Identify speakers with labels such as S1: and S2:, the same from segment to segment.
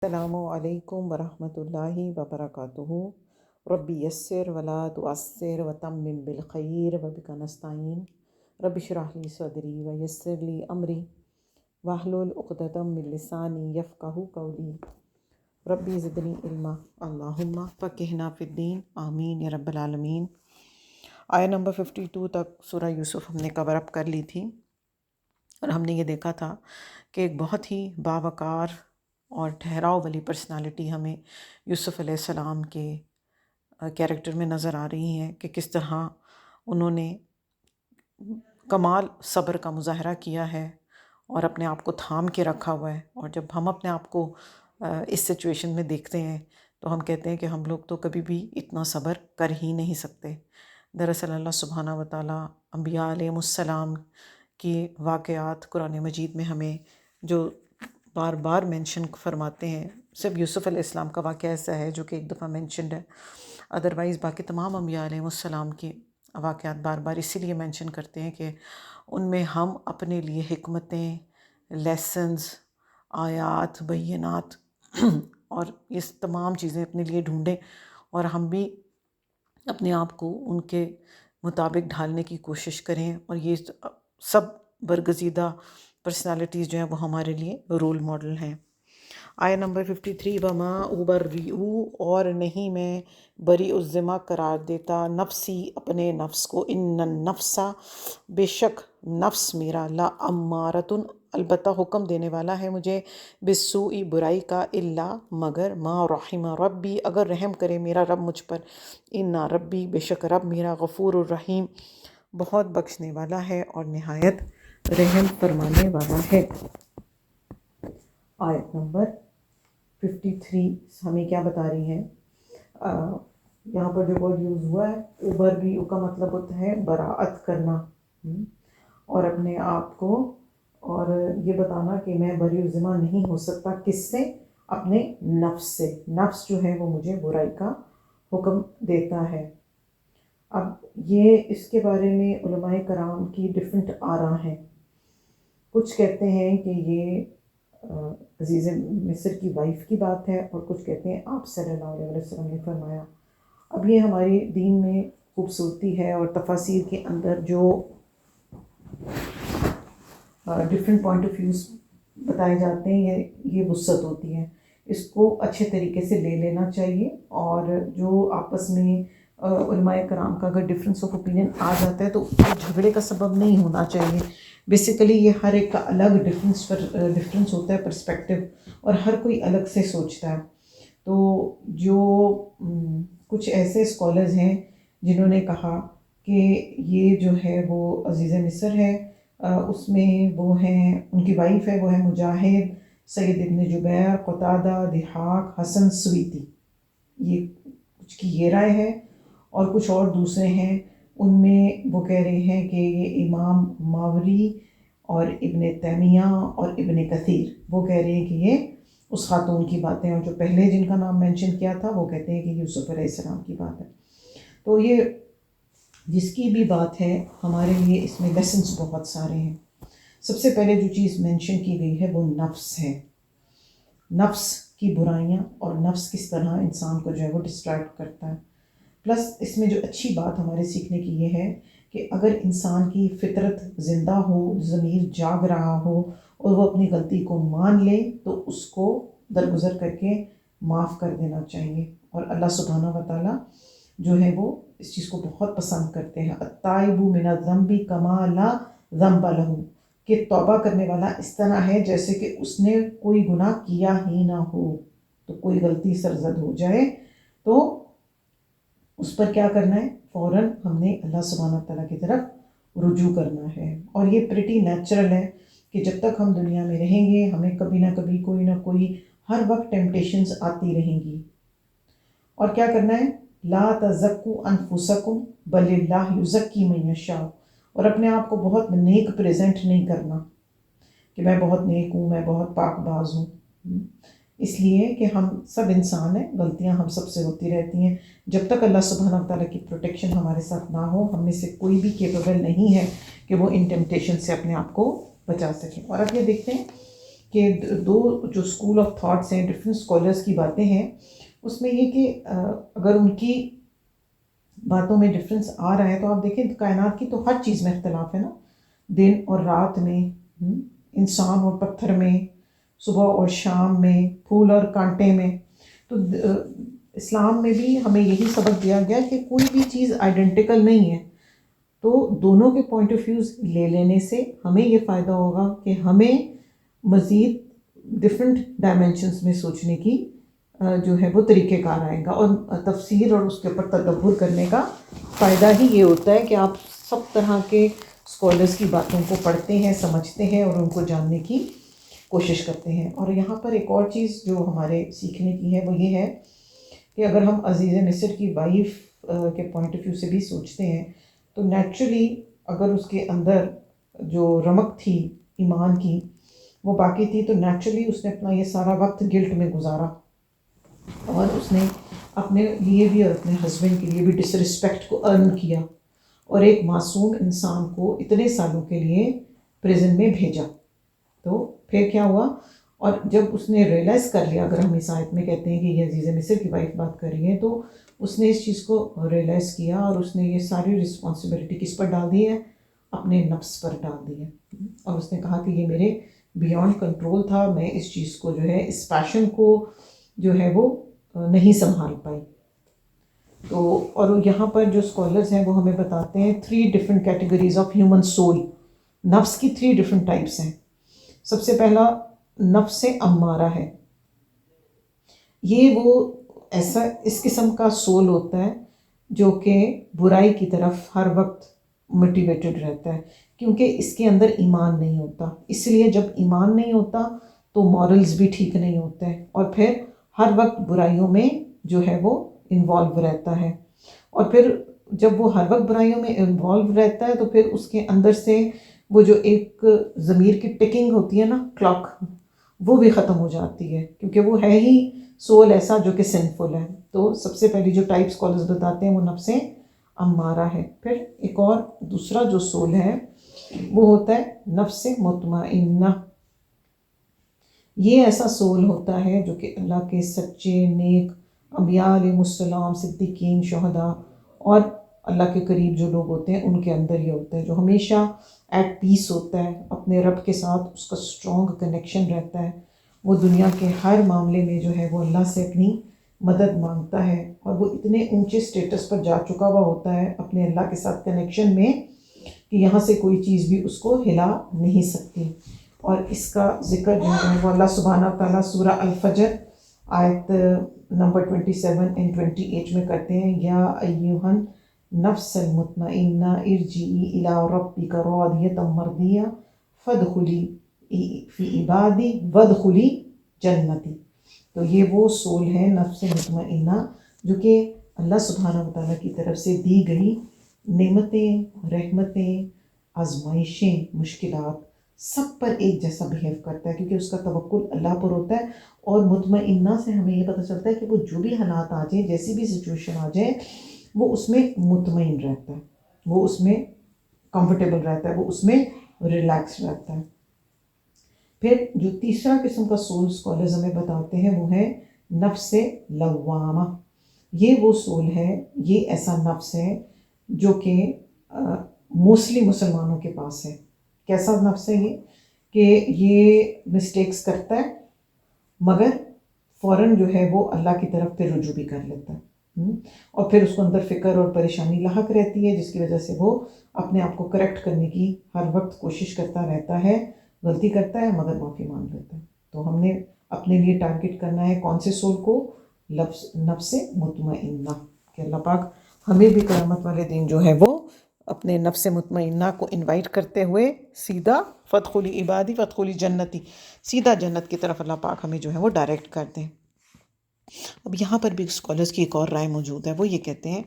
S1: السلام علیکم ورحمۃ اللہ وبرکاتہ۔ ربی یسر ولا تعسر وتمم بالخیر وبک نستعین۔ رب اشرح لی صدری ویسر لی امری واحلل عقدۃ من لسانی یفقہوا قولی۔ ربی زدنی علما اللہم فقہنا فی الدین آمین یا رب العالمین۔ آیہ نمبر 52 تک سورہ یوسف ہم نے کور اپ کر لی تھی، اور ہم نے یہ دیکھا تھا کہ ایک بہت ہی باوقار اور ٹھہراؤ والی پرسنالٹی ہمیں یوسف علیہ السلام کے کیریکٹر میں نظر آ رہی ہیں، کہ کس طرح انہوں نے کمال صبر کا مظاہرہ کیا ہے اور اپنے آپ کو تھام کے رکھا ہوا ہے۔ اور جب ہم اپنے آپ کو اس سچویشن میں دیکھتے ہیں تو ہم کہتے ہیں کہ ہم لوگ تو کبھی بھی اتنا صبر کر ہی نہیں سکتے۔ دراصل اللہ سبحانہ و تعالیٰ انبیاء علیہ السلام کی واقعات قرآن مجید میں ہمیں جو بار بار مینشن فرماتے ہیں، صرف یوسف علیہ السلام کا واقعہ ایسا ہے جو کہ ایک دفعہ مینشنڈ ہے، ادروائز باقی تمام انبیاء علیہ السلام کے واقعات بار بار اسی لیے مینشن کرتے ہیں کہ ان میں ہم اپنے لیے حکمتیں، لیسنز، آیات، بینات اور یہ تمام چیزیں اپنے لیے ڈھونڈیں، اور ہم بھی اپنے آپ کو ان کے مطابق ڈھالنے کی کوشش کریں، اور یہ سب برگزیدہ پرسنالٹیز جو ہیں وہ ہمارے لیے رول ماڈل ہیں۔ آیہ نمبر 53، وما ابرئ، اور نہیں میں بری الذمہ قرار دیتا نفسی، اپنے نفس کو، ان النفس، بے شک نفس میرا، لامارۃ، البتہ حکم دینے والا ہے مجھے، بالسوء، برائی کا، الا، مگر، ما رحم ربی، اگر رحم کرے میرا رب مجھ پر، ان ربی، بے شک رب میرا، غفور الرحیم، بہت بخشنے والا ہے اور نہایت رحم فرمانے والا ہے۔ آیت نمبر 53 ہمیں کیا بتا رہی ہے؟ یہاں پر جو ورڈ یوز ہوا ہے، ابرئ کا مطلب ہوتا ہے براءت کرنا، اور اپنے آپ کو، اور یہ بتانا کہ میں بری الذمہ نہیں ہو سکتا، کس سے؟ اپنے نفس سے۔ نفس جو ہے وہ مجھے برائی کا حکم دیتا ہے۔ اب یہ اس کے بارے میں علماء کرام کی ڈفرینٹ آراء ہیں۔ کچھ کہتے ہیں کہ یہ عزیز مصر کی وائف کی بات ہے، اور کچھ کہتے ہیں آپ صلی اللہ علیہ وسلم نے فرمایا۔ اب یہ ہماری دین میں خوبصورتی ہے، اور تفاسیر کے اندر جو ڈفرینٹ پوائنٹ آف ویوز بتائے جاتے ہیں، یہ وسعت ہوتی ہے، اس کو اچھے طریقے سے لے لینا چاہیے، اور جو آپس میں علماء کرام کا اگر ڈفرینس آف اوپینین آ جاتا ہے تو جھگڑے کا سبب نہیں ہونا چاہیے۔ بیسیکلی یہ ہر ایک کا الگ ڈفرینس ہوتا ہے پرسپیکٹیو، اور ہر کوئی الگ سے سوچتا ہے۔ تو جو کچھ ایسے اسکالرز ہیں جنہوں نے کہا کہ یہ جو ہے وہ عزیز مصر ہے، اس میں وہ ہیں، ان کی وائف ہے، وہ ہے مجاہد، سید ابن جبیر، قتادہ، ضحاک، حسن سویتی، یہ کچھ کی یہ رائے ہے، اور کچھ اور دوسرے ہیں، ان میں وہ کہہ رہے ہیں کہ یہ امام ماوری اور ابن تیمیہ اور ابن کثیر وہ کہہ رہے ہیں کہ یہ اس خاتون کی باتیں، اور جو پہلے جن کا نام مینشن کیا تھا وہ کہتے ہیں کہ یوسف علیہ السلام کی بات ہے۔ تو یہ جس کی بھی بات ہے، ہمارے لیے اس میں لیسنس بہت سارے ہیں۔ سب سے پہلے جو چیز مینشن کی گئی ہے وہ نفس ہے، نفس کی برائیاں، اور نفس کس طرح انسان کو جو ہے وہ ڈسٹریکٹ کرتا ہے۔ پلس اس میں جو اچھی بات ہمارے سیکھنے کی یہ ہے کہ اگر انسان کی فطرت زندہ ہو، ضمیر جاگ رہا ہو، اور وہ اپنی غلطی کو مان لے تو اس کو درگزر کر کے معاف کر دینا چاہیے، اور اللہ سبحانہ و تعالیٰ جو ہے وہ اس چیز کو بہت پسند کرتے ہیں۔ التائب من الذنب کما لا ذنب لہ، کہ توبہ کرنے والا اس طرح ہے جیسے کہ اس نے کوئی گناہ کیا ہی نہ ہو۔ تو کوئی غلطی سرزد ہو جائے تو اس پر کیا کرنا ہے؟ فوراً ہم نے اللہ سبحانہ تعالیٰ کی طرف رجوع کرنا ہے، اور یہ پریٹی نیچرل ہے کہ جب تک ہم دنیا میں رہیں گے ہمیں کبھی نہ کبھی کوئی نہ کوئی ہر وقت ٹیمپٹیشنز آتی رہیں گی، اور کیا کرنا ہے؟ لا تزکوا انفسکم بل اللہ یزکی من یشاء، اور اپنے آپ کو بہت نیک پریزنٹ نہیں کرنا کہ میں بہت نیک ہوں، میں بہت پاک باز ہوں، اس لیے کہ ہم سب انسان ہیں، غلطیاں ہم سب سے ہوتی رہتی ہیں۔ جب تک اللہ سبحانہ تعالیٰ کی پروٹیکشن ہمارے ساتھ نہ ہو، ہم میں سے کوئی بھی کیپیبل نہیں ہے کہ وہ ان ٹیمپٹیشن سے اپنے آپ کو بچا سکے۔ اور اب یہ دیکھتے ہیں کہ دو جو اسکول آف تھاٹس ہیں، ڈفرینٹ اسکالرس کی باتیں ہیں، اس میں یہ کہ اگر ان کی باتوں میں ڈفرینس آ رہا ہے تو آپ دیکھیں کائنات کی تو ہر چیز میں اختلاف ہے نا، دن اور رات میں، انسان اور پتھر میں، صبح اور شام میں، پھول اور کانٹے میں. تو اسلام میں بھی ہمیں یہی سبق دیا گیا کہ کوئی بھی چیز آئیڈینٹیکل نہیں ہے. تو دونوں کے پوائنٹ آف ویوز لے لینے سے ہمیں یہ فائدہ ہوگا کہ ہمیں مزید ڈفرینٹ ڈائمینشنس میں سوچنے کی جو ہے وہ طریقہ کار آئے گا، اور تفسیر اور اس کے اوپر تدبر کرنے کا فائدہ ہی یہ ہوتا ہے کہ آپ سب طرح کے اسکالرس کی باتوں کو پڑھتے ہیں، سمجھتے ہیں اور ان کو جاننے کی کوشش کرتے ہیں. اور یہاں پر ایک اور چیز جو ہمارے سیکھنے کی ہے وہ یہ ہے کہ اگر ہم عزیز مصر کی وائف کے پوائنٹ آف ویو سے بھی سوچتے ہیں تو نیچرلی اگر اس کے اندر جو رمق تھی ایمان کی وہ باقی تھی، تو نیچرلی اس نے اپنا یہ سارا وقت گلٹ میں گزارا، اور اس نے اپنے لیے بھی اور اپنے ہسبینڈ کے لیے بھی ڈس رسپیکٹ کو ارن کیا، اور ایک معصوم انسان کو اتنے سالوں کے لیے پریزن میں بھیجا. تو پھر کیا ہوا، اور جب اس نے ریئلائز کر لیا، اگر ہم اس آیت میں کہتے ہیں کہ یہ عزیز مصر کی وائف بات کر رہی ہے، تو اس نے اس چیز کو ریئلائز کیا اور اس نے یہ ساری رسپانسبلٹی کس پر ڈال دی ہے، اپنے نفس پر ڈال دی ہے. اور اس نے کہا کہ یہ میرے بیانڈ کنٹرول تھا، میں اس چیز کو جو ہے، اس پیشن کو جو ہے وہ نہیں سنبھال پائی. تو اور یہاں پر جو اسکالرز ہیں وہ ہمیں بتاتے ہیں 3 different categories of human soul. نفس کی 3 ڈفرینٹ ٹائپس ہیں. سب سے پہلا نفس امارہ ہے. یہ وہ ایسا اس قسم کا سول ہوتا ہے جو کہ برائی کی طرف ہر وقت موٹیویٹڈ رہتا ہے، کیونکہ اس کے اندر ایمان نہیں ہوتا. اس لیے جب ایمان نہیں ہوتا تو مورلز بھی ٹھیک نہیں ہوتے ہیں، اور پھر ہر وقت برائیوں میں جو ہے وہ انوالو رہتا ہے. اور پھر جب وہ ہر وقت برائیوں میں انوالو رہتا ہے تو پھر اس کے اندر سے وہ جو ایک ضمیر کی ٹکنگ ہوتی ہے نا، کلاک، وہ بھی ختم ہو جاتی ہے، کیونکہ وہ ہے ہی سول ایسا جو کہ سنفل ہے. تو سب سے پہلی جو ٹائپ اسکالرز بتاتے ہیں وہ نفس امارہ ہے. پھر ایک اور دوسرا جو سول ہے وہ ہوتا ہے نفس مطمئنہ. یہ ایسا سول ہوتا ہے جو کہ اللہ کے سچے نیک انبیاء علیہ السلام، صدیقین، شہداء اور اللہ کے قریب جو لوگ ہوتے ہیں ان کے اندر یہ ہوتا ہے، جو ہمیشہ ایٹ پیس ہوتا ہے اپنے رب کے ساتھ، اس کا اسٹرانگ کنیکشن رہتا ہے. وہ دنیا کے ہر معاملے میں جو ہے وہ اللہ سے اپنی مدد مانگتا ہے، اور وہ اتنے اونچے سٹیٹس پر جا چکا ہوا ہوتا ہے اپنے اللہ کے ساتھ کنیکشن میں کہ یہاں سے کوئی چیز بھی اس کو ہلا نہیں سکتی. اور اس کا ذکر جو ہے وہ اللہ سبحانہ تعالیٰ سورہ الفجر آیت نمبر 27 and 28 میں کرتے ہیں. یا ایہن نفس المطمئنہ ارجعی الی ربک راضیۃ مرضیہ فادخلی فی عبادی وادخلی جنتی. تو یہ وہ سول ہے نفس مطمئنہ جو کہ اللہ سبحانہ تعالیٰ کی طرف سے دی گئی نعمتیں، رحمتیں، آزمائشیں، مشکلات سب پر ایک جیسا بہیو کرتا ہے، کیونکہ اس کا توکل اللہ پر ہوتا ہے. اور مطمئنہ سے ہمیں یہ پتہ چلتا ہے کہ وہ جو بھی حالات آ جائیں، جیسی بھی سچویشن آ جائے، وہ اس میں مطمئن رہتا ہے، وہ اس میں کمفرٹیبل رہتا ہے، وہ اس میں ریلیکس رہتا ہے. پھر جو تیسرا قسم کا سول اسکالرز ہمیں بتاتے ہیں وہ ہے نفس لوامہ. یہ وہ سول ہے، یہ ایسا نفس ہے جو کہ موسٹلی مسلمانوں کے پاس ہے. کیسا نفس ہے یہ؟ کہ یہ مسٹیکس کرتا ہے مگر فوراً جو ہے وہ اللہ کی طرف پہ رجوع بھی کر لیتا ہے، اور پھر اس کو اندر فکر اور پریشانی لاحق رہتی ہے، جس کی وجہ سے وہ اپنے آپ کو کریکٹ کرنے کی ہر وقت کوشش کرتا رہتا ہے. غلطی کرتا ہے مگر معافی مانگ لیتا ہے. تو ہم نے اپنے لیے ٹارگٹ کرنا ہے کون سے سول کو؟ نفس مطمئنہ. کہ اللہ پاک ہمیں بھی قیامت والے دن جو ہے وہ اپنے نفس مطمئنہ کو انوائٹ کرتے ہوئے سیدھا فادخلی عبادی فادخلی جنتی، سیدھا جنت کی طرف اللہ پاک ہمیں جو ہے وہ ڈائریکٹ کر دیں. اب یہاں پر بھی اسکالرس کی ایک اور رائے موجود ہے. وہ یہ کہتے ہیں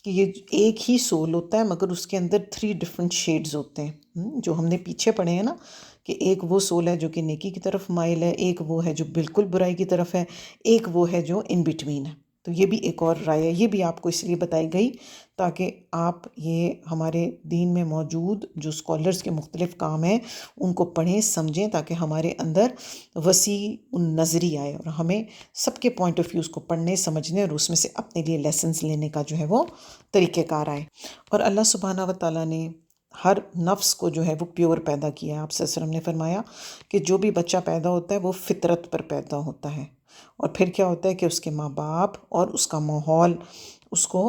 S1: کہ یہ ایک ہی سول ہوتا ہے مگر اس کے اندر 3 ڈفرینٹ شیڈز ہوتے ہیں، جو ہم نے پیچھے پڑھے ہیں نا، کہ ایک وہ سول ہے جو کہ نیکی کی طرف مائل ہے، ایک وہ ہے جو بالکل برائی کی طرف ہے، ایک وہ ہے جو ان بٹوین ہے. تو یہ بھی ایک اور رائے ہے، یہ بھی آپ کو اس لیے بتائی گئی تاکہ آپ یہ ہمارے دین میں موجود جو اسکالرس کے مختلف کام ہیں ان کو پڑھیں سمجھیں، تاکہ ہمارے اندر وسیع نظری آئے اور ہمیں سب کے پوائنٹ آف ویوز کو پڑھنے سمجھنے اور اس میں سے اپنے لیے لیسنز لینے کا جو ہے وہ طریقہ کار آئے۔ اور اللہ سبحانہ و تعالیٰ نے ہر نفس کو جو ہے وہ پیور پیدا کیا ہے۔ آپ صلی اللہ علیہ وسلم نے فرمایا کہ جو بھی بچہ پیدا ہوتا ہے وہ فطرت پر پیدا ہوتا ہے، اور پھر کیا ہوتا ہے کہ اس کے ماں باپ اور اس کا ماحول اس کو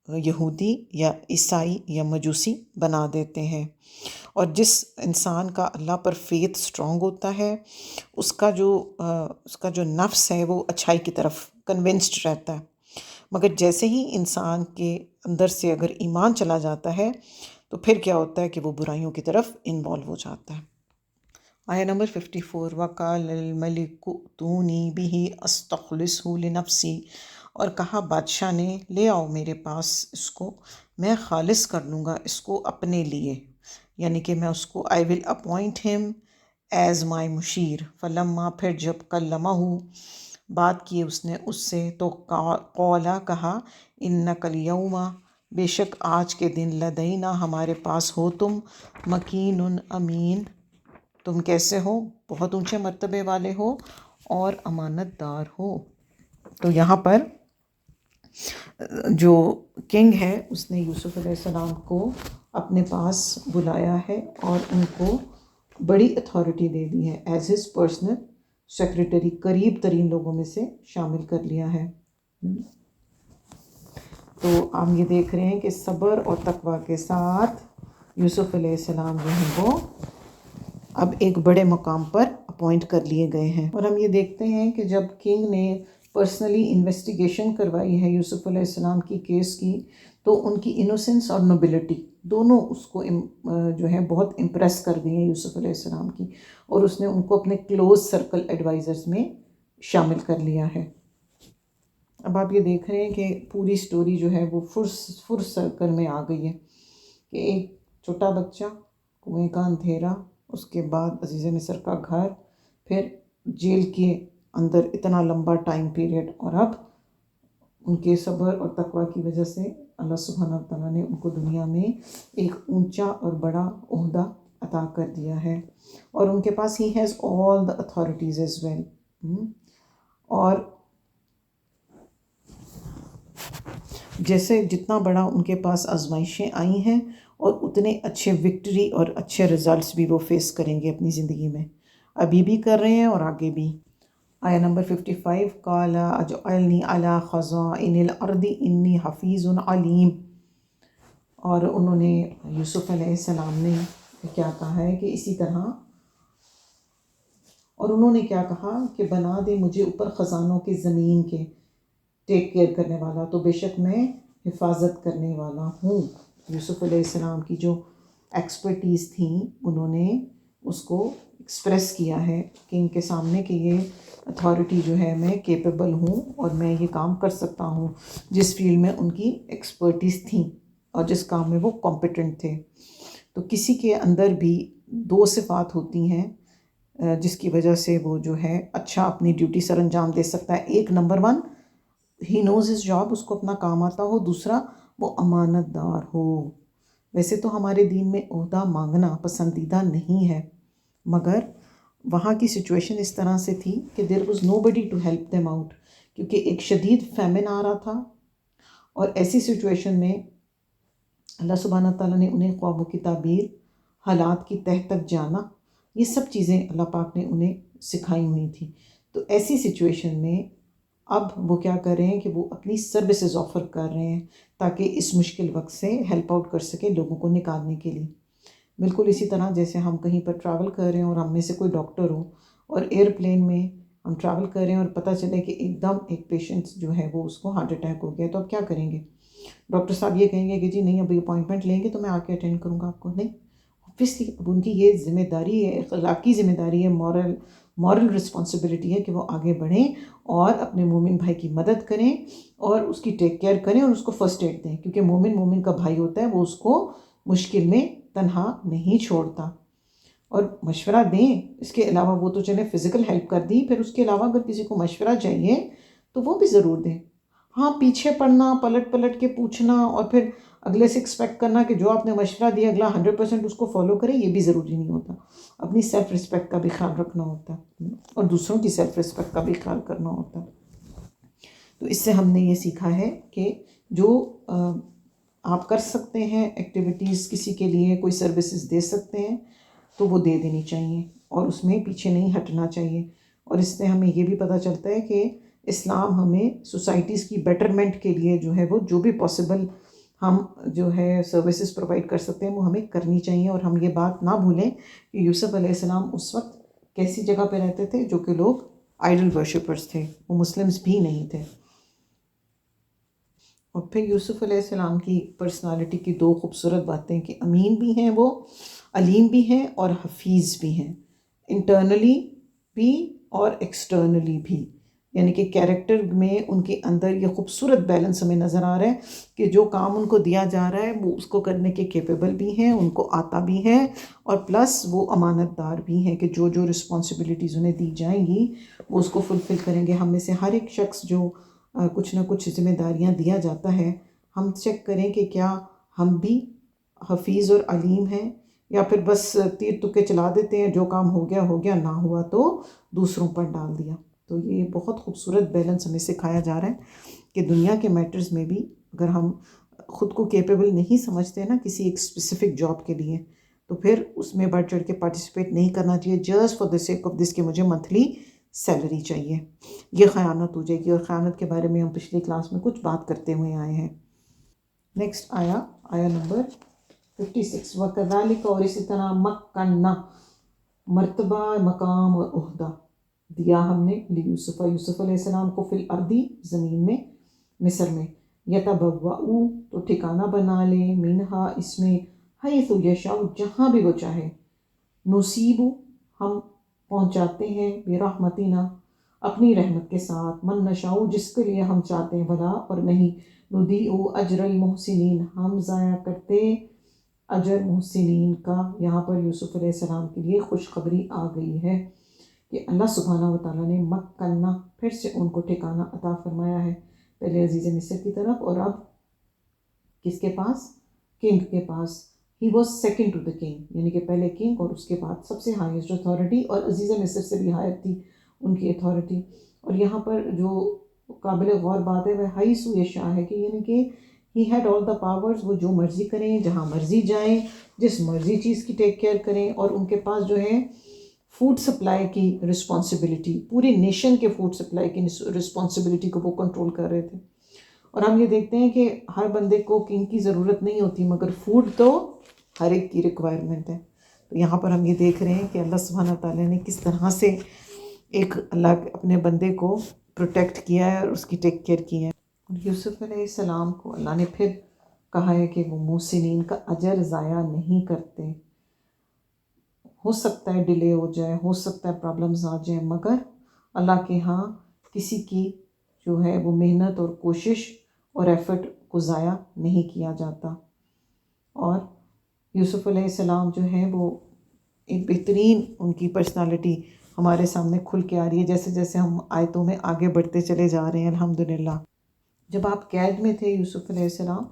S1: یہودی یا عیسائی یا مجوسی بنا دیتے ہیں۔ اور جس انسان کا اللہ پر فیتھ اسٹرانگ ہوتا ہے اس کا جو نفس ہے وہ اچھائی کی طرف کنونسڈ رہتا ہے، مگر جیسے ہی انسان کے اندر سے اگر ایمان چلا جاتا ہے تو پھر کیا ہوتا ہے کہ وہ برائیوں کی طرف انوالو ہو جاتا ہے۔ آیا نمبر 54، وَقَالَ الْمَلِكُ ائْتُونِي بِهِ أَسْتَخْلِصْهُ لِنَفْسِي، اور کہا بادشاہ نے لے آؤ میرے پاس اس کو، میں خالص کر لوں گا اس کو اپنے لیے، یعنی کہ میں اس کو I will appoint him as my مشیر۔ فلما، پھر جب کلمہ بات کی اس نے اس سے، تو قولا کہا، انک الیوم، بے شک آج کے دن، لدینا ہمارے پاس ہو تم، مکین امین، تم کیسے ہو؟ بہت اونچے مرتبے والے ہو اور امانت دار ہو۔ تو یہاں پر جو کنگ ہے اس نے یوسف علیہ السلام کو اپنے پاس بلایا ہے اور ان کو بڑی اتھارٹی دے دی ہے، ایز ہز پرسنل سیکریٹری، قریب ترین لوگوں میں سے شامل کر لیا ہے۔ تو ہم یہ دیکھ رہے ہیں کہ صبر اور تقوی کے ساتھ یوسف علیہ السلام جو ہیں وہ اب ایک بڑے مقام پر اپوائنٹ کر لیے گئے ہیں۔ اور ہم یہ دیکھتے ہیں کہ جب کنگ نے پرسنلی انویسٹیگیشن کروائی ہے یوسف علیہ السلام کی کیس کی، تو ان کی انوسنس اور نوبلٹی دونوں اس کو جو ہے بہت امپریس کر گئی ہیں یوسف علیہ السلام کی، اور اس نے ان کو اپنے کلوز سرکل ایڈوائزرز میں شامل کر لیا ہے۔ اب آپ یہ دیکھ رہے ہیں کہ پوری سٹوری جو ہے وہ فر سرکل میں آ گئی ہے کہ ایک چھوٹا بچہ، کنویں کا اندھیرا، اس کے بعد عزیز مصر کا گھر، پھر جیل کے اندر اتنا لمبا ٹائم پیریڈ، اور اب ان کے صبر اور تقوی کی وجہ سے اللہ سبحانہ و تعالیٰ نے ان کو دنیا میں ایک اونچا اور بڑا عہدہ عطا کر دیا ہے، اور ان کے پاس he has all the authorities as well. اور جیسے جتنا بڑا ان کے پاس آزمائشیں آئی ہیں، اور اتنے اچھے وکٹری اور اچھے رزلٹس بھی وہ فیس کریں گے اپنی زندگی میں، ابھی بھی کر رہے ہیں اور آگے بھی۔ آیا نمبر 55، قال اجعلنی علی خزائن الارض انی حفیظ علیم، اور انہوں نے یوسف علیہ السلام نے کیا کہا ہے کہ اسی طرح، اور انہوں نے کیا کہا کہ بنا دے مجھے اوپر خزانوں کے زمین کے ٹیک کیئر کرنے والا، تو بے شک میں حفاظت کرنے والا ہوں۔ یوسف علیہ السلام کی جو ایکسپرٹیز تھیں انہوں نے اس کو ایکسپریس کیا ہے کنگ کے سامنے کہ یہ اتھارٹی جو ہے میں کیپیبل ہوں اور میں یہ کام کر سکتا ہوں، جس فیلڈ میں ان کی ایکسپرٹیز تھیں اور جس کام میں وہ کمپیٹنٹ تھے۔ تو کسی کے اندر بھی دو صفات ہوتی ہیں جس کی وجہ سے وہ جو ہے اچھا اپنی ڈیوٹی سر انجام دے سکتا ہے۔ ایک نمبر 1، ہی نوز ہز جاب، اس کو اپنا کام آتا ہو، دوسرا وہ امانت دار ہو۔ ویسے تو ہمارے دین میں عہدہ مانگنا پسندیدہ نہیں ہے، مگر وہاں کی سچویشن اس طرح سے تھی کہ there was nobody to help them out, کیونکہ ایک شدید فیمن آ رہا تھا، اور ایسی سچویشن میں اللہ سبحانہ تعالیٰ نے انہیں خوابوں کی تعبیر، حالات کی تہ تک جانا، یہ سب چیزیں اللہ پاک نے انہیں سکھائی ہوئی تھیں۔ تو ایسی سچویشن میں اب وہ کیا کر رہے ہیں کہ وہ اپنی سروسز آفر کر رہے ہیں تاکہ اس مشکل وقت سے ہیلپ آؤٹ کر سکیں لوگوں کو نکالنے کے لیے۔ بالکل اسی طرح جیسے ہم کہیں پر ٹریول کر رہے ہیں اور ہم میں سے کوئی ڈاکٹر ہو، اور ایئرپلین میں ہم ٹریول کر رہے ہیں اور پتہ چلے کہ ایک دم ایک پیشنٹ جو ہے وہ اس کو ہارٹ اٹیک ہو گیا، تو اب کیا کریں گے؟ ڈاکٹر صاحب یہ کہیں گے کہ جی نہیں ابھی اپوائنٹمنٹ لیں گے تو میں آ کے اٹینڈ کروں گا آپ کو؟ نہیں، اوبویسلی اب ان کی یہ ذمہ داری ہے، اخلاقی ذمہ داری ہے، مورل رسپانسبلٹی ہے کہ وہ آگے بڑھیں اور اپنے مومن بھائی کی مدد کریں اور اس کی ٹیک کیئر کریں اور اس کو فرسٹ ایڈ دیں، کیونکہ مومن کا بھائی ہوتا ہے، وہ اس کو مشکل میں تنہا نہیں چھوڑتا، اور مشورہ دیں۔ اس کے علاوہ وہ تو چلے فزیکل ہیلپ کر دی، پھر اس کے علاوہ اگر کسی کو مشورہ چاہیے تو وہ بھی ضرور دیں۔ ہاں پیچھے پڑنا، پلٹ پلٹ کے پوچھنا اور پھر اگلے سے ایکسپیکٹ کرنا کہ جو آپ نے مشورہ دیا اگلا 100% اس کو فالو کرے، یہ بھی ضروری نہیں ہوتا. اپنی سیلف رسپیکٹ کا بھی خیال رکھنا ہوتا ہے اور دوسروں کی سیلف رسپیکٹ کا بھی خیال کرنا ہوتا ہے. تو اس سے ہم نے یہ سیکھا ہے کہ جو آپ کر سکتے ہیں ایکٹیویٹیز، کسی کے لیے کوئی سروسز دے سکتے ہیں تو وہ دے دینی چاہیے اور اس میں پیچھے نہیں ہٹنا چاہیے. اور اس سے ہمیں یہ بھی پتہ چلتا ہے کہ اسلام ہمیں سوسائٹیز کی بیٹرمنٹ کے لیے جو ہے وہ جو بھی پاسبل ہم جو ہے سروسز پرووائڈ کر سکتے ہیں وہ ہمیں کرنی چاہیے. اور ہم یہ بات نہ بھولیں کہ یوسف علیہ السلام اس وقت کیسی جگہ پہ رہتے تھے جو کہ لوگ آئیڈل ورشپرز تھے، وہ مسلمز بھی نہیں تھے. اور پھر یوسف علیہ السلام کی پرسنالٹی کی دو خوبصورت باتیں کہ امین بھی ہیں وہ، علیم بھی ہیں اور حفیظ بھی ہیں، انٹرنلی بھی اور ایکسٹرنلی بھی. یعنی کہ کیریکٹر میں ان کے اندر یہ خوبصورت بیلنس ہمیں نظر آ رہا ہے کہ جو کام ان کو دیا جا رہا ہے وہ اس کو کرنے کے کیپیبل بھی ہیں، ان کو آتا بھی ہے، اور پلس وہ امانت دار بھی ہیں کہ جو جو رسپانسبلٹیز انہیں دی جائیں گی وہ اس کو فلفل کریں گے. ہم میں سے ہر ایک شخص جو کچھ نہ کچھ ذمہ داریاں دیا جاتا ہے، ہم چیک کریں کہ کیا ہم بھی حفیظ اور علیم ہیں یا پھر بس تیر تکے چلا دیتے ہیں، جو کام ہو گیا، نہ ہوا تو دوسروں پر ڈال دیا. تو یہ بہت خوبصورت بیلنس ہمیں سکھایا جا رہا ہے کہ دنیا کے میٹرز میں بھی اگر ہم خود کو کیپیبل نہیں سمجھتے نا کسی ایک اسپیسیفک جاب کے لیے تو پھر اس میں بڑھ چڑھ کے پارٹیسپیٹ نہیں کرنا چاہیے just for the sake of this کہ مجھے منتھلی سیلری چاہیے. یہ خیانت ہو جائے گی، اور خیانت کے بارے میں ہم پچھلی کلاس میں کچھ بات کرتے ہوئے آئے ہیں. نیکسٹ آیا نمبر 56. وَكَذَلِكَ، اور اسی طرح مَكَّنَّا، مرتبہ، مقام اور عہدہ دیا ہم نے یوسف علیہ السلام کو فی الارضی، زمین میں، مصر میں. یتبوأ، تو ٹھکانہ بنا لے، منہا، اس میں، حیث یشاء، جہاں بھی وہ چاہے. نصیب، ہم پہنچاتے ہیں، برحمتنا، اپنی رحمت کے ساتھ، من نشاء، جس کے لیے ہم چاہتے ہیں، بھلا اور نہیں. نضیع اجر المحسنین، ہم ضائع کرتے اجر محسنین کا. یہاں پر یوسف علیہ السلام کے لیے خوشخبری آ گئی ہے کہ اللہ سبحانہ و تعالیٰ نے مکنہ، پھر سے ان کو ٹھکانہ عطا فرمایا ہے، پہلے عزیز مصر کی طرف اور اب کس کے پاس؟ کنگ کے پاس. He was second to the king, یعنی کہ پہلے کنگ اور اس کے بعد سب سے ہائیسٹ اتھارٹی، اور عزیز مصر سے بھی ہائر تھی ان کی اتھارٹی. اور یہاں پر جو قابل غور بات ہے وہ حیث یشاء ہے کہ یعنی کہ he had all the powers, وہ جو مرضی کریں، جہاں مرضی جائیں، جس مرضی چیز کی ٹیک کیئر کریں. اور ان کے پاس جو ہے فوڈ سپلائی کی رسپانسبلٹی، پوری نیشن کے فوڈ سپلائی کی رسپانسبلٹی کو وہ کنٹرول کر رہے تھے. اور ہم یہ دیکھتے ہیں کہ ہر بندے کو کنگ کی ضرورت نہیں ہوتی، مگر فوڈ تو ہر ایک کی ریکوائرمنٹ ہے. تو یہاں پر ہم یہ دیکھ رہے ہیں کہ اللہ سبحانہ تعالیٰ نے کس طرح سے ایک اللہ اپنے بندے کو پروٹیکٹ کیا ہے اور اس کی ٹیک کیئر کی ہے. یوسف علیہ السلام کو اللہ نے پھر کہا ہے کہ وہ محسنین کا اجر ضائع نہیں کرتے. ہو سکتا ہے ڈیلے ہو جائے، ہو سکتا ہے پرابلمز آ جائیں، مگر اللہ کے ہاں کسی کی جو ہے وہ محنت اور کوشش اور ایفرٹ کو ضائع نہیں کیا جاتا. اور یوسف علیہ السلام جو ہیں وہ ایک بہترین ان کی پرسنالٹی ہمارے سامنے کھل کے آ رہی ہے جیسے جیسے ہم آیتوں میں آگے بڑھتے چلے جا رہے ہیں. الحمدللہ. جب آپ قید میں تھے یوسف علیہ السلام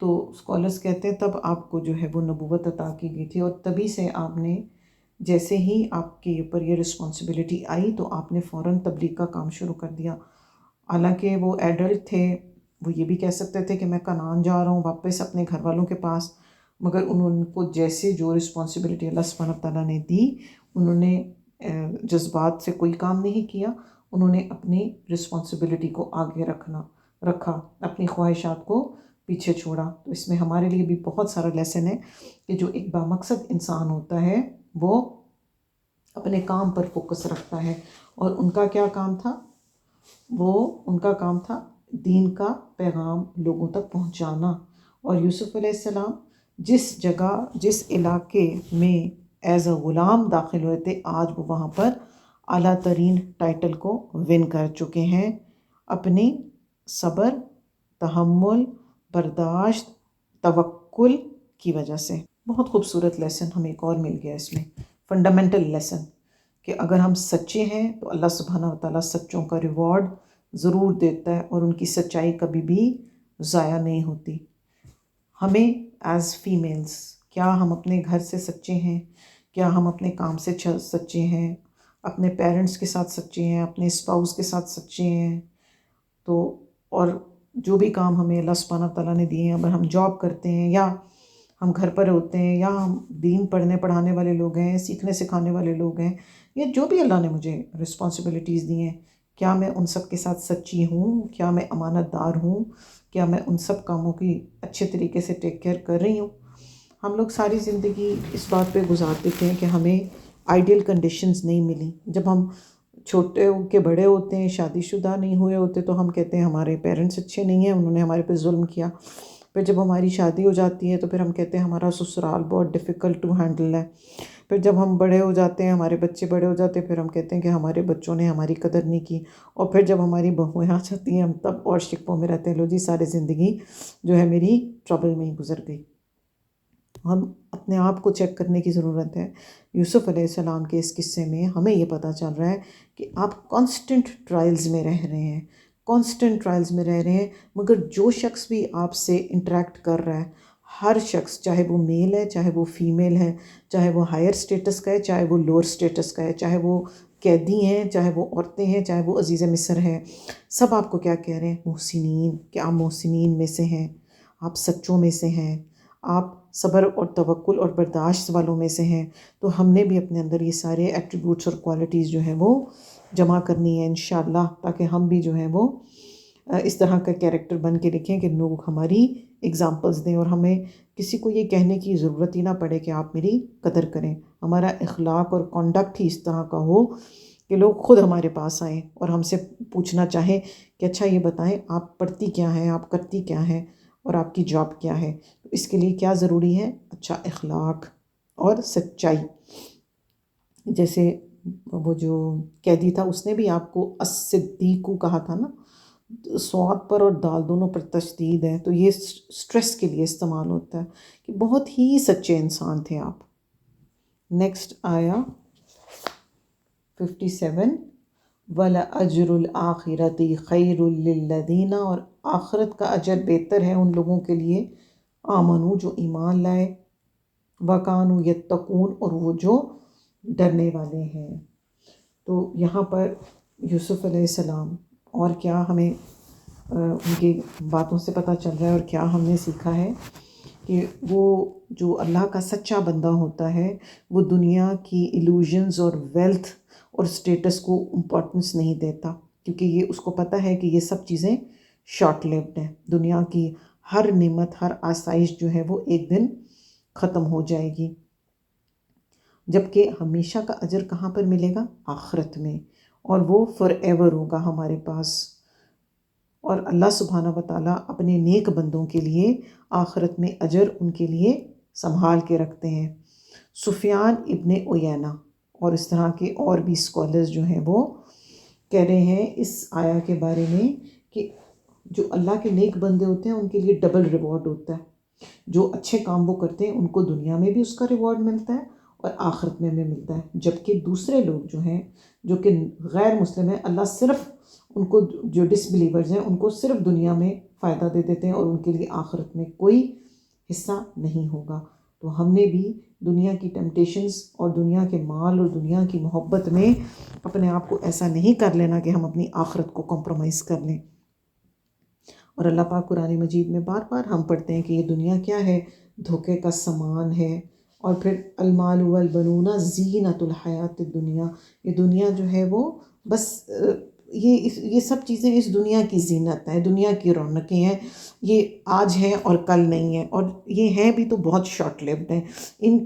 S1: تو اسکالرس کہتے ہیں تب آپ کو جو ہے وہ نبوت عطا کی گئی تھی، اور تبھی سے آپ نے جیسے ہی آپ کے اوپر یہ رسپانسبلٹی آئی تو آپ نے فوراً تبلیغ کا کام شروع کر دیا. حالانکہ وہ ایڈلٹ تھے، وہ یہ بھی کہہ سکتے تھے کہ میں کنعان جا رہا ہوں واپس اپنے گھر والوں کے پاس، مگر انہوں کو جیسے جو رسپانسبلٹی اللہ سبحانہ تعالیٰ نے دی انہوں نے جذبات سے کوئی کام نہیں کیا. انہوں نے اپنی رسپانسبلٹی کو آگے رکھا، اپنی خواہشات کو پیچھے چھوڑا. تو اس میں ہمارے لیے بھی بہت سارا لیسن ہے کہ جو ایک بامقصد انسان ہوتا ہے وہ اپنے کام پر فوکس رکھتا ہے. اور ان کا کیا کام تھا؟ ان کا کام تھا دین کا پیغام لوگوں تک پہنچانا. اور یوسف علیہ السلام جس جگہ، جس علاقے میں ایز اے غلام داخل ہوئے تھے، آج وہ وہاں پر اعلیٰ ترین ٹائٹل کو ون کر چکے ہیں اپنی صبر، تحمل، برداشت، توکل کی وجہ سے. بہت خوبصورت لیسن ہمیں ایک اور مل گیا اس میں، فنڈامنٹل لیسن کہ اگر ہم سچے ہیں تو اللہ سبحانہ و تعالیٰ سچوں کا ریوارڈ ضرور دیتا ہے، اور ان کی سچائی کبھی بھی ضائع نہیں ہوتی۔ ہمیں ایز فیمیلز، کیا ہم اپنے گھر سے سچے ہیں؟ کیا ہم اپنے کام سے سچے ہیں؟ اپنے پیرنٹس کے ساتھ سچے ہیں؟ اپنے اسپاؤس کے ساتھ سچے ہیں؟ تو اور جو بھی کام ہمیں اللہ سبحانہ تعالیٰ نے دیے ہیں، اگر ہم جاب کرتے ہیں یا ہم گھر پر ہوتے ہیں یا ہم دین پڑھنے پڑھانے والے لوگ ہیں، سیکھنے سکھانے والے لوگ ہیں، یا جو بھی اللہ نے مجھے رسپانسبلٹیز دی ہیں، کیا میں ان سب کے ساتھ سچی ہوں؟ کیا میں امانت دار ہوں؟ کیا میں ان سب کاموں کی اچھے طریقے سے ٹیک کیئر کر رہی ہوں؟ ہم لوگ ساری زندگی اس بات پہ گزار دیتے ہیں کہ ہمیں آئیڈیل کنڈیشنز نہیں ملی۔ جب ہم چھوٹے ہو کے بڑے ہوتے ہیں، شادی شدہ نہیں ہوئے ہوتے، تو ہم کہتے ہیں ہمارے پیرنٹس اچھے نہیں ہیں، انہوں نے ہمارے پہ ظلم کیا۔ پھر جب ہماری شادی ہو جاتی ہے تو پھر ہم کہتے ہیں ہمارا سسرال بہت ڈیفیکلٹ ٹو ہینڈل ہے۔ پھر جب ہم بڑے ہو جاتے ہیں، ہمارے بچے بڑے ہو جاتے ہیں، پھر ہم کہتے ہیں کہ ہمارے بچوں نے ہماری قدر نہیں کی۔ اور پھر جب ہماری بہویں آ جاتی ہیں، ہم تب اور شکووں میں رہتے ہیں، لو جی ساری زندگی جو ہے میری ٹربل میں ہی گزر گئی۔ ہم اپنے آپ کو چیک کرنے کی ضرورت ہے۔ یوسف علیہ السلام کے اس قصے میں ہمیں یہ پتہ چل رہا ہے کہ آپ کانسٹنٹ ٹرائلز میں رہ رہے ہیں، کانسٹنٹ ٹرائلز میں رہ رہے ہیں، مگر جو شخص بھی آپ سے انٹریکٹ کر رہا ہے، ہر شخص، چاہے وہ میل ہے، چاہے وہ فیمیل ہے، چاہے وہ ہائر سٹیٹس کا ہے، چاہے وہ لوور سٹیٹس کا ہے، چاہے وہ قیدی ہیں، چاہے وہ عورتیں ہیں، چاہے وہ عزیز مصر ہیں، سب آپ کو کیا کہہ رہے ہیں؟ محسنین۔ کہ آپ محسنین میں سے ہیں، آپ سچوں میں سے ہیں، آپ صبر اور توکل اور برداشت والوں میں سے ہیں۔ تو ہم نے بھی اپنے اندر یہ سارے ایٹریبیوٹس اور کوالٹیز جو ہیں وہ جمع کرنی ہے انشاءاللہ، تاکہ ہم بھی جو ہیں وہ اس طرح کا کیریکٹر بن کے لکھیں کہ لوگ ہماری اگزامپلز دیں، اور ہمیں کسی کو یہ کہنے کی ضرورت ہی نہ پڑے کہ آپ میری قدر کریں۔ ہمارا اخلاق اور کانڈکٹ ہی اس طرح کا ہو کہ لوگ خود ہمارے پاس آئیں اور ہم سے پوچھنا چاہیں کہ اچھا یہ بتائیں آپ پڑھتی کیا ہیں، آپ کرتی کیا ہیں، اور آپ کی جاب کیا ہے۔ تو اس کے لیے کیا ضروری ہے؟ اچھا اخلاق اور سچائی۔ جیسے وہ جو قیدی تھا، اس نے بھی آپ کو الصدیق کہا تھا نا، صاد پر اور دال دونوں پر تشدید ہے، تو یہ سٹریس کے لیے استعمال ہوتا ہے کہ بہت ہی سچے انسان تھے آپ۔ نیکسٹ آیا 57، وَلَأَجْرُ الْآخِرَةِ خَيْرٌ لِّلَّذِينَ، اور آخرت کا اجر بہتر ہے ان لوگوں کے لیے آمنو جو ایمان لائے، وَكَانُوا يَتَّقُونَ اور وہ جو ڈرنے والے ہیں۔ تو یہاں پر یوسف علیہ السلام، اور کیا ہمیں ان کی باتوں سے پتہ چل رہا ہے اور کیا ہم نے سیکھا ہے کہ وہ جو اللہ کا سچا بندہ ہوتا ہے وہ دنیا کی ایلوژنز اور ویلتھ اور اسٹیٹس کو امپورٹنس نہیں دیتا، کیونکہ یہ اس کو پتہ ہے کہ یہ سب چیزیں شارٹ لیوڈ ہیں۔ دنیا کی ہر نعمت، ہر آسائش جو ہے وہ ایک دن ختم ہو جائے گی، جبکہ ہمیشہ کا اجر کہاں پر ملے گا؟ آخرت میں، اور وہ فار ایور ہوگا ہمارے پاس۔ اور اللہ سبحانہ و تعالیٰ اپنے نیک بندوں کے لیے آخرت میں اجر ان کے لیے سنبھال کے رکھتے ہیں۔ سفیان ابن عیینہ اور اس طرح کے اور بھی اسکالرز جو ہیں وہ کہہ رہے ہیں اس آیا کے بارے میں کہ جو اللہ کے نیک بندے ہوتے ہیں ان کے لیے ڈبل ریوارڈ ہوتا ہے۔ جو اچھے کام وہ کرتے ہیں ان کو دنیا میں بھی اس کا ریوارڈ ملتا ہے اور آخرت میں بھی ملتا ہے، جبکہ دوسرے لوگ جو ہیں جو کہ غیر مسلم ہیں، اللہ صرف ان کو، جو ڈس بلیورز ہیں، ان کو صرف دنیا میں فائدہ دے دیتے ہیں اور ان کے لیے آخرت میں کوئی حصہ نہیں ہوگا۔ تو ہم نے بھی دنیا کی ٹیمپٹیشنز اور دنیا کے مال اور دنیا کی محبت میں اپنے آپ کو ایسا نہیں کر لینا کہ ہم اپنی آخرت کو کمپرومائز کر لیں۔ اور اللہ پاک قرآن مجید میں بار بار ہم پڑھتے ہیں کہ یہ دنیا کیا ہے؟ دھوکے کا سامان ہے۔ اور پھر المال والبنون زینت الحیات الدنیا، یہ دنیا جو ہے وہ بس یہ سب چیزیں اس دنیا کی زینت ہے، دنیا کی رونقیں ہیں، یہ آج ہیں اور کل نہیں ہیں، اور یہ ہیں بھی تو بہت شارٹ لیوڈ ہیں۔ ان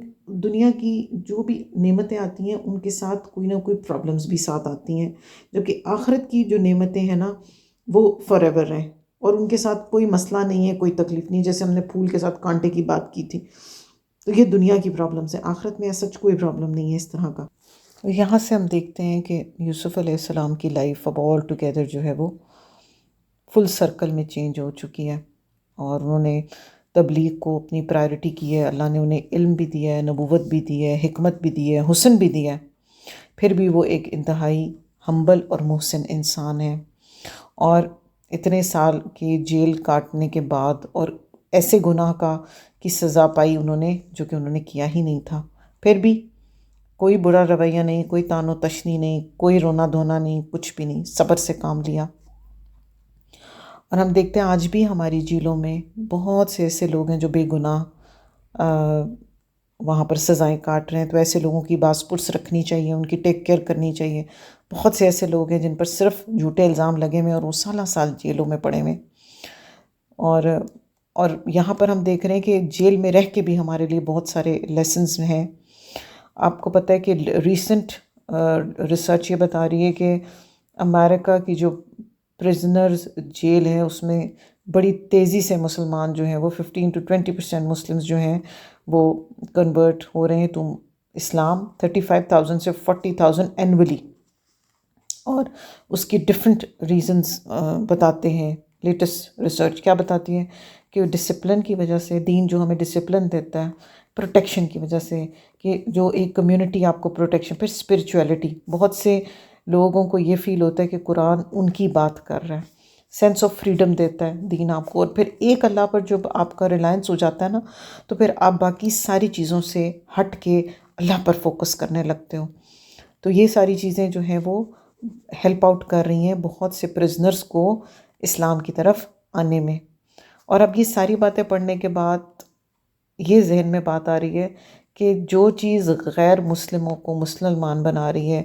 S1: دنیا کی جو بھی نعمتیں آتی ہیں ان کے ساتھ کوئی نہ کوئی پرابلمز بھی ساتھ آتی ہیں، جبکہ آخرت کی جو نعمتیں ہیں نا وہ فار ایور ہیں، اور ان کے ساتھ کوئی مسئلہ نہیں ہے، کوئی تکلیف نہیں، جیسے ہم نے پھول کے ساتھ کانٹے کی بات کی تھی۔ تو یہ دنیا کی پرابلمز ہیں، آخرت میں ایسا کوئی پرابلم نہیں ہے اس طرح کا۔ یہاں سے ہم دیکھتے ہیں کہ یوسف علیہ السلام کی لائف اب آل ٹوگیدر جو ہے وہ فل سرکل میں چینج ہو چکی ہے، اور انہوں نے تبلیغ کو اپنی پرائرٹی کی ہے۔ اللہ نے انہیں علم بھی دیا ہے، نبوت بھی دی ہے، حکمت بھی دی ہے، حسن بھی دیا ہے، پھر بھی وہ ایک انتہائی ہمبل اور محسن انسان ہے۔ اور اتنے سال کی جیل کاٹنے کے بعد اور ایسے گناہ کی سزا پائی انہوں نے جو کہ انہوں نے کیا ہی نہیں تھا، پھر بھی کوئی برا رویہ نہیں، کوئی تان و تشنی نہیں، کوئی رونا دھونا نہیں، کچھ بھی نہیں، صبر سے کام لیا۔ اور ہم دیکھتے ہیں آج بھی ہماری جیلوں میں بہت سے ایسے لوگ ہیں جو بے گناہ وہاں پر سزائیں کاٹ رہے ہیں، تو ایسے لوگوں کی باس پرس رکھنی چاہیے، ان کی ٹیک کیئر کرنی چاہیے۔ بہت سے ایسے لوگ ہیں جن پر صرف جھوٹے الزام لگے ہوئے اور وہ سالہ سال جیلوں میں پڑے ہوئے، اور یہاں پر ہم دیکھ رہے ہیں کہ جیل میں رہ کے بھی ہمارے لیے بہت سارے لیسنز ہیں۔ آپ کو پتہ ہے کہ ریسنٹ ریسرچ یہ بتا رہی ہے کہ امریکہ کی جو پرزنرز جیل ہے اس میں بڑی تیزی سے مسلمان جو ہیں وہ 15 to 20% مسلمز جو ہیں وہ کنورٹ ہو رہے ہیں تو اسلام، 35,000 سے 40,000 اینولی۔ اور اس کی ڈفرینٹ ریزنز بتاتے ہیں۔ لیٹسٹ ریسرچ کیا بتاتی ہے کہ ڈسپلن کی وجہ سے، دین جو ہمیں ڈسپلن دیتا ہے، پروٹیکشن کی وجہ سے، کہ جو ایک کمیونٹی آپ کو پروٹیکشن، پھر اسپرچویلٹی، بہت سے لوگوں کو یہ فیل ہوتا ہے کہ قرآن ان کی بات کر رہا ہے، سینس آف فریڈم دیتا ہے دین آپ کو، اور پھر ایک اللہ پر جب آپ کا ریلائنس ہو جاتا ہے نا تو پھر آپ باقی ساری چیزوں سے ہٹ کے اللہ پر فوکس کرنے لگتے ہو۔ تو یہ ساری چیزیں جو ہیں وہ ہیلپ آؤٹ کر رہی ہیں بہت سے پرزنرز کو اسلام کی طرف آنے میں۔ اور اب یہ ساری باتیں پڑھنے کے بعد یہ ذہن میں بات آ رہی ہے کہ جو چیز غیر مسلموں کو مسلمان بنا رہی ہے،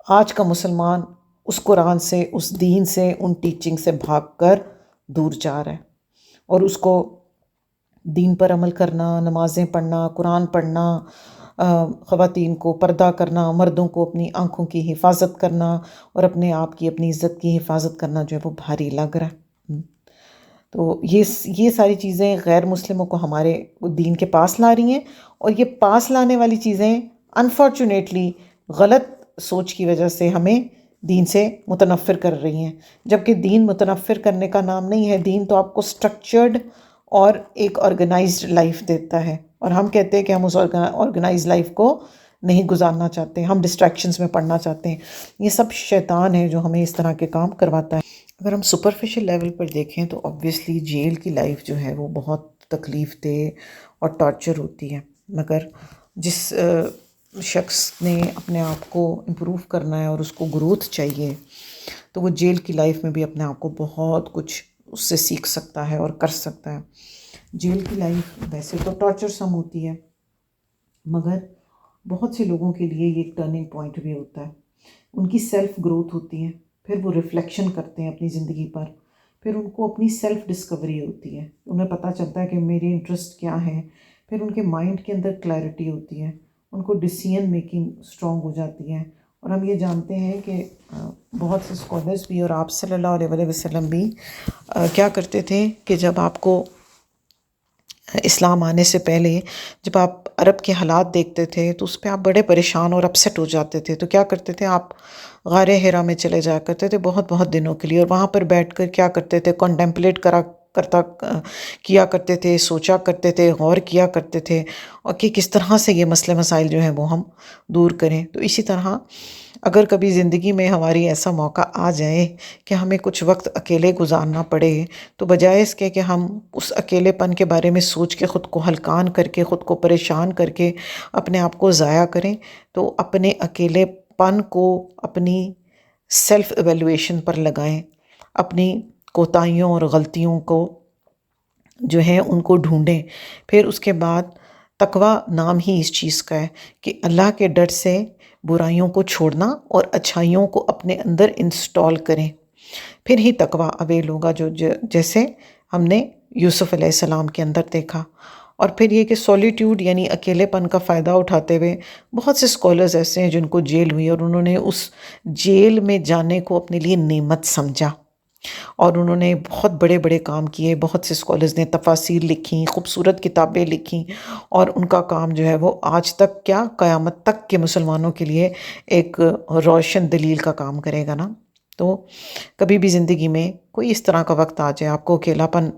S1: آج کا مسلمان اس قرآن سے، اس دین سے، ان ٹیچنگ سے بھاگ کر دور جا رہا ہے، اور اس کو دین پر عمل کرنا، نمازیں پڑھنا، قرآن پڑھنا، خواتین کو پردہ کرنا، مردوں کو اپنی آنکھوں کی حفاظت کرنا اور اپنے آپ کی، اپنی عزت کی حفاظت کرنا جو ہے وہ بھاری لگ رہا ہے۔ تو یہ ساری چیزیں غیر مسلموں کو ہمارے دین کے پاس لا رہی ہیں، اور یہ پاس لانے والی چیزیں انفارچونیٹلی غلط سوچ کی وجہ سے ہمیں دین سے متنفر کر رہی ہیں، جبکہ دین متنفر کرنے کا نام نہیں ہے۔ دین تو آپ کو سٹرکچرڈ اور ایک آرگنائزڈ لائف دیتا ہے، اور ہم کہتے ہیں کہ ہم اس آرگنائز لائف کو نہیں گزارنا چاہتے، ہم ڈسٹریکشنز میں پڑنا چاہتے ہیں۔ یہ سب شیطان ہے جو ہمیں اس طرح کے کام کرواتا ہے۔ اگر ہم سپرفیشل لیول پر دیکھیں تو آبویسلی جیل کی لائف جو ہے وہ بہت تکلیف دہ اور ٹارچر ہوتی ہے، مگر جس شخص نے اپنے آپ کو امپروو کرنا ہے اور اس کو گروتھ چاہیے تو وہ جیل کی لائف میں بھی اپنے آپ کو بہت کچھ اس سے سیکھ سکتا ہے اور کر سکتا ہے۔ جیل کی لائف ویسے تو ٹارچر سم ہوتی ہے، مگر بہت سے لوگوں کے لیے یہ ایک ٹرننگ پوائنٹ بھی ہوتا ہے۔ ان کی سیلف گروتھ ہوتی ہے، پھر وہ ریفلیکشن کرتے ہیں اپنی زندگی پر، پھر ان کو اپنی سیلف ڈسکوری ہوتی ہے، انہیں پتہ چلتا ہے کہ میرے انٹرسٹ کیا ہیں، پھر ان کے مائنڈ کے اندر کلیئرٹی ہوتی ہے، ان کو ڈیسیژن میکنگ اسٹرانگ ہو جاتی ہے۔ اور ہم یہ جانتے ہیں کہ بہت سے اسکالرز بھی اور آپ صلی اللہ علیہ وسلم بھی کیا کرتے تھے کہ جب آپ کو اسلام آنے سے پہلے جب آپ عرب کے حالات دیکھتے تھے تو اس پہ آپ بڑے پریشان اور اپسیٹ ہو جاتے تھے، تو کیا کرتے تھے آپ غار حرا میں چلے جایا کرتے تھے بہت بہت دنوں کے لیے، اور وہاں پر بیٹھ کر کیا کرتے تھے، کنٹمپلیٹ کیا کرتے تھے، سوچا کرتے تھے، غور کیا کرتے تھے، اور کہ کس طرح سے یہ مسئلے مسائل جو ہیں وہ ہم دور کریں۔ تو اسی طرح اگر کبھی زندگی میں ہماری ایسا موقع آ جائے کہ ہمیں کچھ وقت اکیلے گزارنا پڑے تو بجائے اس کے کہ ہم اس اکیلے پن کے بارے میں سوچ کے خود کو ہلکان کر کے، خود کو پریشان کر کے اپنے آپ کو ضائع کریں، تو اپنے اکیلے پن کو اپنی سیلف ایویلویشن پر لگائیں، اپنی کوتاہیوں اور غلطیوں کو جو ہیں ان کو ڈھونڈیں۔ پھر اس کے بعد تقویٰ نام ہی اس چیز کا ہے کہ اللہ کے ڈر سے برائیوں کو چھوڑنا اور اچھائیوں کو اپنے اندر انسٹال کریں، پھر ہی تقویٰ اویل ہوگا، جو جیسے ہم نے یوسف علیہ السلام کے اندر دیکھا۔ اور پھر یہ کہ سولیٹیوڈ یعنی اکیلے پن کا فائدہ اٹھاتے ہوئے بہت سے اسکالرز ایسے ہیں جن کو جیل ہوئی اور انہوں نے اس جیل میں جانے کو اپنے لیے نعمت سمجھا، اور انہوں نے بہت بڑے بڑے کام کیے۔ بہت سے اسکالرز نے تفاسیر لکھی، خوبصورت کتابیں لکھی، اور ان کا کام جو ہے وہ آج تک کیا قیامت تک کے مسلمانوں کے لیے ایک روشن دلیل کا کام کرے گا نا۔ تو کبھی بھی زندگی میں کوئی اس طرح کا وقت آ جائے، آپ کو اکیلا پن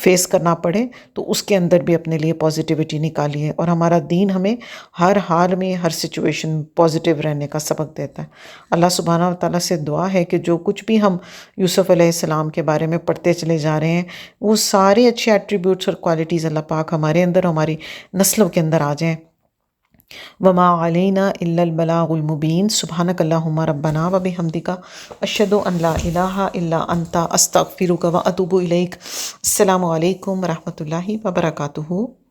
S1: فیس کرنا پڑے تو اس کے اندر بھی اپنے لیے پازیٹیوٹی نکالیے، اور ہمارا دین ہمیں ہر حال میں ہر سچویشن پازیٹیو رہنے کا سبق دیتا ہے۔ اللہ سبحانہ و تعالیٰ سے دعا ہے کہ جو کچھ بھی ہم یوسف علیہ السلام کے بارے میں پڑھتے چلے جا رہے ہیں وہ سارے اچھے ایٹریبیوٹس اور کوالٹیز اللہ پاک ہمارے اندر، ہماری نسلوں کے اندر آ جائیں۔ وما علینا الا البلاغ المبین۔ سبحانک اللہم ربنا وبحمدک، اشہد ان لا الہ الا انت، استغفرک واتوب الیک۔ السلام علیکم ورحمۃ اللہ وبرکاتہ۔